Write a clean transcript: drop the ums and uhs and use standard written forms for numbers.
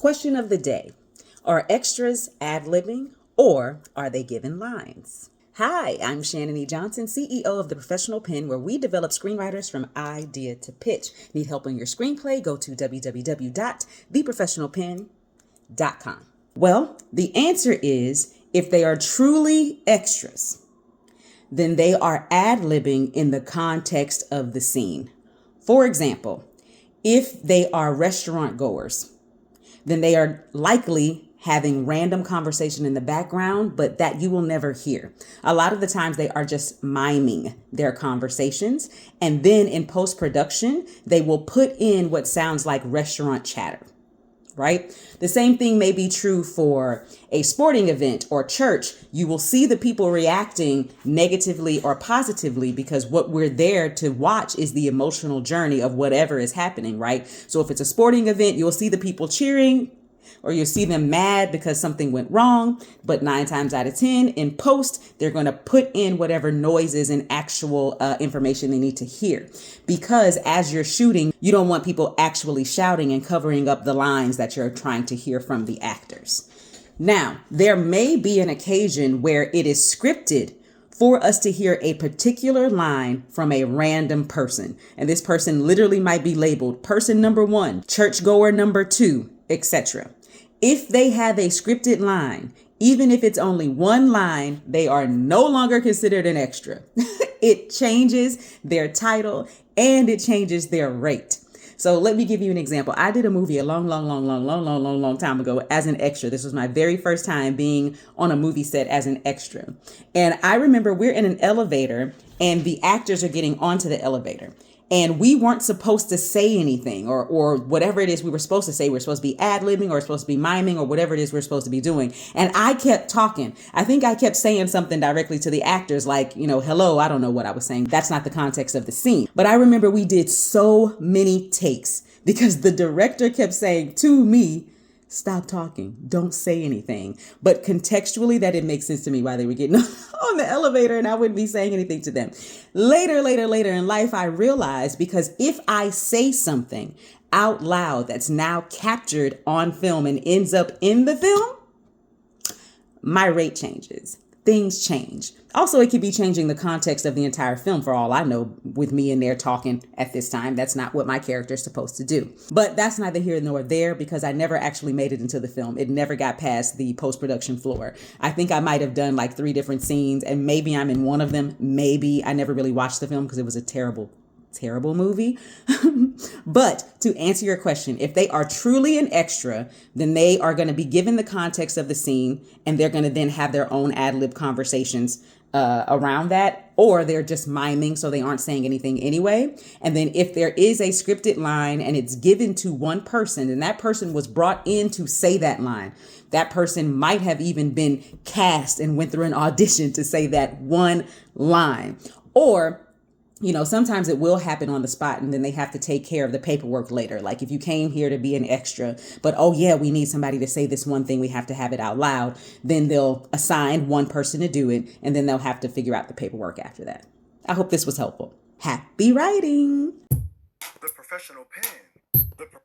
Question of the day. Are extras ad-libbing or are they given lines? Hi, I'm Shannan E. Johnson, CEO of The Professional Pen, where we develop screenwriters from idea to pitch. Need help on your screenplay? Go to www.theprofessionalpen.com. Well, the answer is if they are truly extras, then they are ad-libbing in the context of the scene. For example, if they are restaurant goers, then they are likely having random conversation in the background, but that you will never hear. A lot of the times they are just miming their conversations. And then in post-production, they will put in what sounds like restaurant chatter, right? The same thing may be true for a sporting event or church. You will see the people reacting negatively or positively because what we're there to watch is the emotional journey of whatever is happening, right? So if it's a sporting event, you'll see the people cheering or you'll see them mad because something went wrong. But 9 times out of 10 in post, they're going to put in whatever noises and actual information they need to hear. Because as you're shooting, you don't want people actually shouting and covering up the lines that you're trying to hear from the actors. Now, there may be an occasion where it is scripted for us to hear a particular line from a random person. And this person literally might be labeled person number 1, churchgoer number 2, etc. If they have a scripted line, even if it's only one line, they are no longer considered an extra. It changes their title and it changes their rate. So let me give you an example. I did a movie a long time ago as an extra. This was my very first time being on a movie set as an extra. And I remember we're in an elevator and the actors are getting onto the elevator. And we weren't supposed to say anything or whatever it is we were supposed to say. We're supposed to be ad-libbing or supposed to be miming or whatever it is we're supposed to be doing. And I kept talking. I think I kept saying something directly to the actors like, hello, I don't know what I was saying. That's not the context of the scene. But I remember we did so many takes because the director kept saying to me, stop talking. Don't say anything. But contextually, that didn't make sense to me while they were getting on the elevator and I wouldn't be saying anything to them. Later in life, I realized because if I say something out loud that's now captured on film and ends up in the film, my rate changes. Things change. Also, it could be changing the context of the entire film for all I know with me in there talking at this time. That's not what my character is supposed to do. But that's neither here nor there because I never actually made it into the film. It never got past the post-production floor. I think I might have done like 3 different scenes and maybe I'm in one of them. Maybe I never really watched the film because it was a terrible movie. But to answer your question, if they are truly an extra, then they are going to be given the context of the scene and they're going to then have their own ad-lib conversations around that, or they're just miming so they aren't saying anything anyway. And then if there is a scripted line and it's given to one person and that person was brought in to say that line, that person might have even been cast and went through an audition to say that one line. Or sometimes it will happen on the spot and then they have to take care of the paperwork later. Like if you came here to be an extra, but oh yeah, we need somebody to say this one thing, we have to have it out loud. Then they'll assign one person to do it and then they'll have to figure out the paperwork after that. I hope this was helpful. Happy writing. The Professional Pen. The